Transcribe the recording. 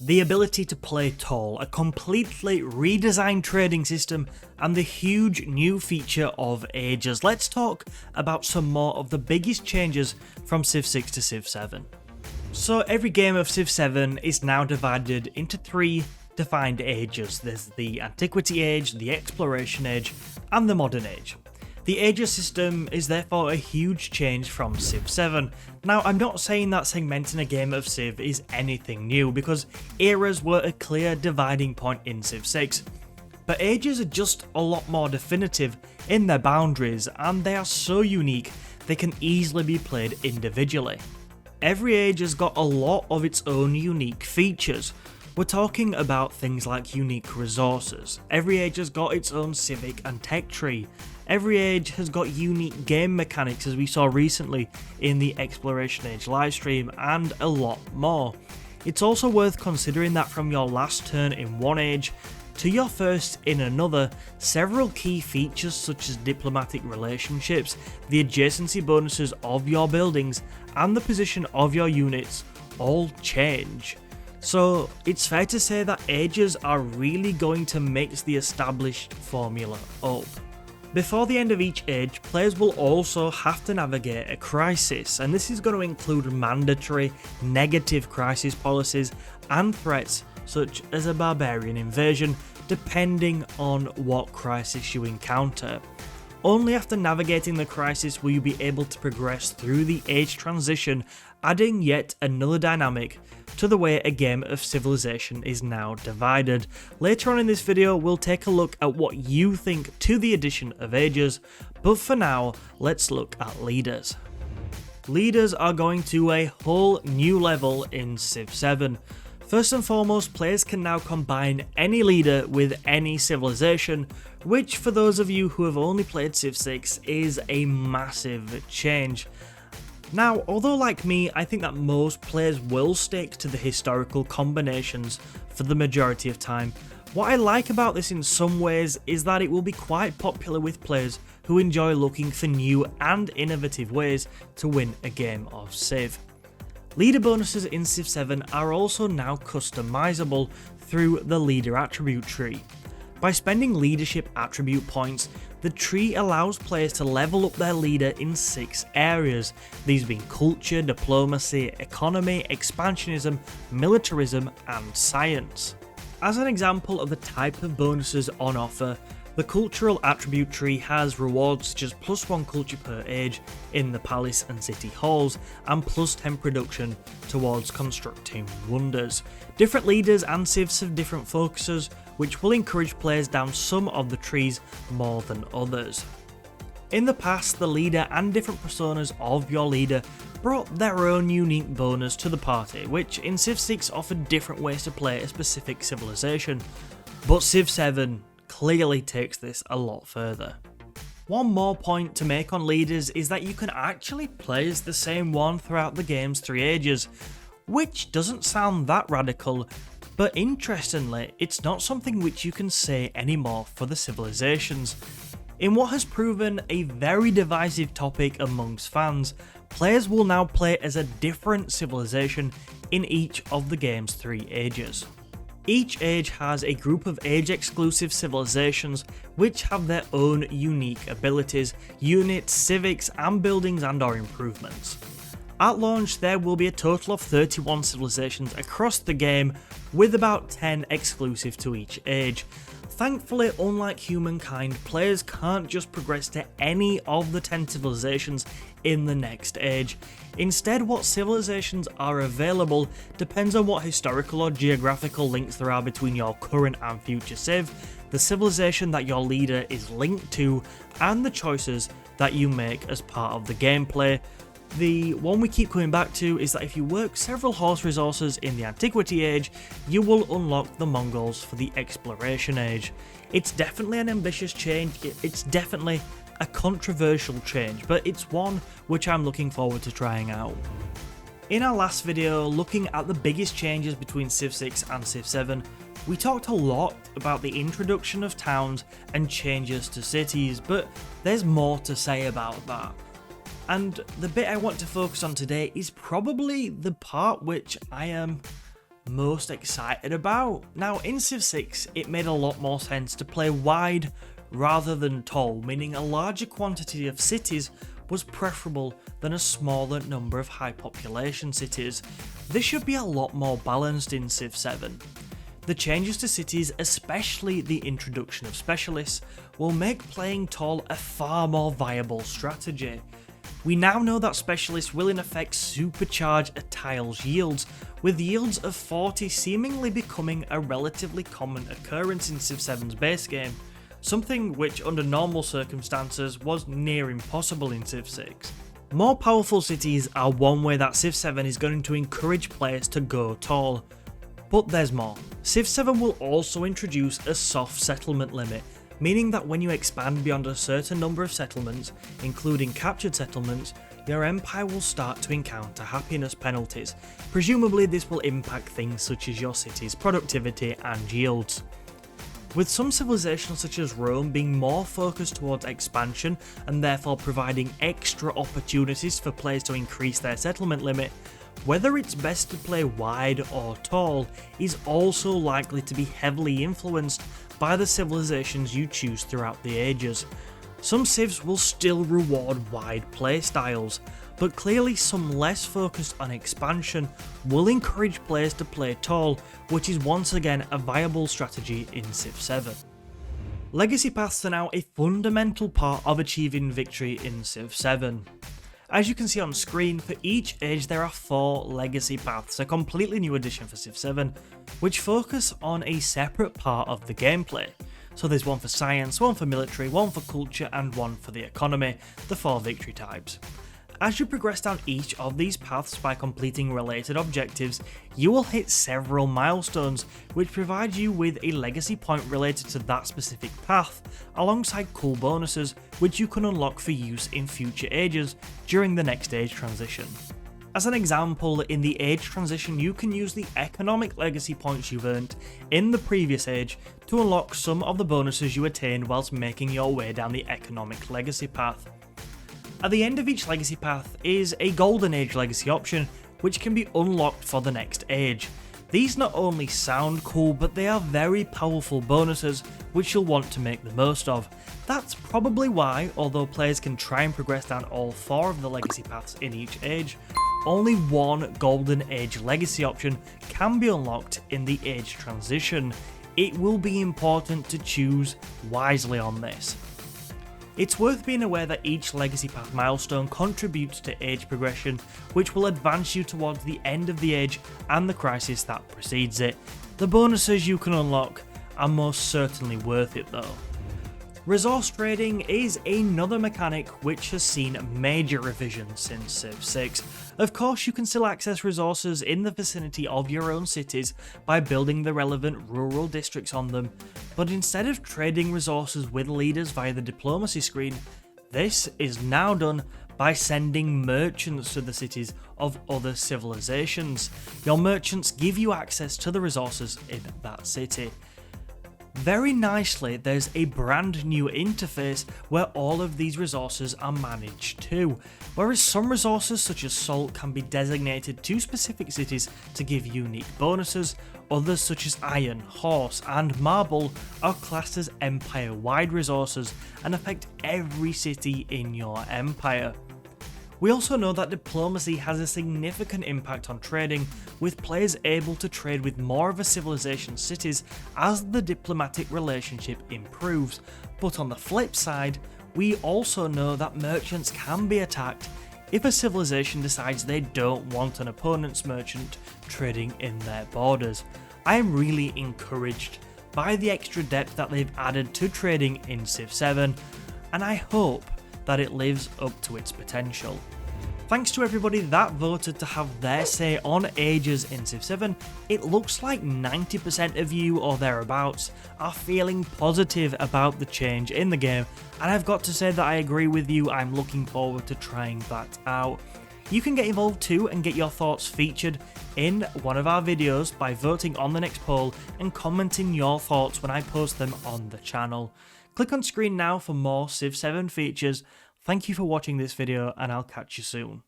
the ability to play tall, a completely redesigned trading system, and the huge new feature of Ages. Let's talk about some more of the biggest changes from Civ 6 to Civ 7. So every game of Civ 7 is now divided into 3 defined ages. There's the Antiquity Age, the Exploration Age, and the Modern Age. The Ages system is therefore a huge change from Civ 7. Now, I'm not saying that segmenting a game of Civ is anything new, because eras were a clear dividing point in Civ 6. But Ages are just a lot more definitive in their boundaries, and they are so unique they can easily be played individually. Every age has got a lot of its own unique features. We're talking about things like unique resources. Every age has got its own civic and tech tree. Every age has got unique game mechanics, as we saw recently in the Exploration Age livestream, and a lot more. It's also worth considering that from your last turn in one age to your first in another, several key features such as diplomatic relationships, the adjacency bonuses of your buildings, and the position of your units all change. So it's fair to say that ages are really going to mix the established formula up. Before the end of each age, players will also have to navigate a crisis, and this is going to include mandatory negative crisis policies and threats such as a barbarian invasion, depending on what crisis you encounter. Only after navigating the crisis will you be able to progress through the age transition, adding yet another dynamic to the way a game of Civilization is now divided. Later on in this video, we'll take a look at what you think to the addition of ages, but for now, let's look at leaders. Leaders are going to a whole new level in Civ 7. First and foremost, players can now combine any leader with any civilization, which for those of you who have only played Civ 6 is a massive change. Now, although like me, I think that most players will stick to the historical combinations for the majority of time, what I like about this in some ways is that it will be quite popular with players who enjoy looking for new and innovative ways to win a game of Civ. Leader bonuses in Civ 7 are also now customizable through the leader attribute tree. By spending leadership attribute points, the tree allows players to level up their leader in 6 areas, these being culture, diplomacy, economy, expansionism, militarism, and science. As an example of the type of bonuses on offer, the cultural attribute tree has rewards such as +1 culture per age in the palace and city halls, and +10 production towards constructing wonders. Different leaders and civs have different focuses, which will encourage players down some of the trees more than others. In the past, the leader and different personas of your leader brought their own unique bonus to the party, which in Civ 6 offered different ways to play a specific civilization, but Civ 7 clearly takes this a lot further. One more point to make on leaders is that you can actually play as the same one throughout the game's 3 ages, which doesn't sound that radical, but interestingly, it's not something which you can say anymore for the civilizations. In what has proven a very divisive topic amongst fans, players will now play as a different civilization in each of the game's 3 ages. Each age has a group of age-exclusive civilizations which have their own unique abilities, units, civics, and buildings and/or improvements. At launch, there will be a total of 31 civilizations across the game, with about 10 exclusive to each age. Thankfully, unlike humankind, players can't just progress to any of the 10 civilizations in the next age. Instead, what civilizations are available depends on what historical or geographical links there are between your current and future civ, the civilization that your leader is linked to, and the choices that you make as part of the gameplay. The one we keep coming back to is that if you work several horse resources in the Antiquity Age, you will unlock the Mongols for the Exploration Age. It's definitely an ambitious change, it's definitely a controversial change, but it's one which I'm looking forward to trying out. In our last video, looking at the biggest changes between Civ 6 and Civ 7, we talked a lot about the introduction of towns and changes to cities, but there's more to say about that. And the bit I want to focus on today is probably the part which I am most excited about. Now in Civ 6 it made a lot more sense to play wide rather than tall, meaning a larger quantity of cities was preferable than a smaller number of high population cities. This should be a lot more balanced in Civ 7. The changes to cities, especially the introduction of specialists, will make playing tall a far more viable strategy. We now know that specialists will in effect supercharge a tile's yields, with yields of 40 seemingly becoming a relatively common occurrence in Civ 7's base game, something which under normal circumstances was near impossible in Civ 6. More powerful cities are one way that Civ 7 is going to encourage players to go tall. But there's more. Civ 7 will also introduce a soft settlement limit, meaning that when you expand beyond a certain number of settlements, including captured settlements, your empire will start to encounter happiness penalties. Presumably this will impact things such as your city's productivity and yields. With some civilizations such as Rome being more focused towards expansion and therefore providing extra opportunities for players to increase their settlement limit, whether it's best to play wide or tall is also likely to be heavily influenced by the civilizations you choose throughout the ages. Some civs will still reward wide playstyles, but clearly some less focused on expansion will encourage players to play tall, which is once again a viable strategy in Civ 7. Legacy paths are now a fundamental part of achieving victory in Civ 7. As you can see on screen, for each age there are 4 legacy paths, a completely new addition for Civ 7, which focus on a separate part of the gameplay. So there's one for science, one for military, one for culture, and one for the economy, the 4 victory types. As you progress down each of these paths by completing related objectives, you will hit several milestones which provide you with a legacy point related to that specific path, alongside cool bonuses which you can unlock for use in future ages during the next age transition. As an example, in the age transition you can use the economic legacy points you've earned in the previous age to unlock some of the bonuses you attained whilst making your way down the economic legacy path. At the end of each legacy path is a Golden Age legacy option which can be unlocked for the next age. These not only sound cool, but they are very powerful bonuses which you'll want to make the most of. That's probably why, although players can try and progress down all 4 of the legacy paths in each age, only one Golden Age legacy option can be unlocked in the age transition. It will be important to choose wisely on this. It's worth being aware that each legacy path milestone contributes to age progression, which will advance you towards the end of the age and the crisis that precedes it. The bonuses you can unlock are most certainly worth it though. Resource trading is another mechanic which has seen major revisions since Civ 6. Of course, you can still access resources in the vicinity of your own cities by building the relevant rural districts on them, but instead of trading resources with leaders via the diplomacy screen, this is now done by sending merchants to the cities of other civilizations. Your merchants give you access to the resources in that city. Very nicely, there's a brand new interface where all of these resources are managed too. Whereas some resources such as salt can be designated to specific cities to give unique bonuses, others such as iron, horse and marble are classed as empire-wide resources and affect every city in your empire. We also know that diplomacy has a significant impact on trading, with players able to trade with more of a civilization's cities as the diplomatic relationship improves, but on the flip side, we also know that merchants can be attacked if a civilization decides they don't want an opponent's merchant trading in their borders. I am really encouraged by the extra depth that they've added to trading in Civ 7, and I hope that it lives up to its potential. Thanks to everybody that voted to have their say on ages in Civ 7, it looks like 90% of you or thereabouts are feeling positive about the change in the game, and I've got to say that I agree with you. I'm looking forward to trying that out. You can get involved too and get your thoughts featured in one of our videos by voting on the next poll and commenting your thoughts when I post them on the channel. Click on screen now for more Civ 7 features. Thank you for watching this video and I'll catch you soon.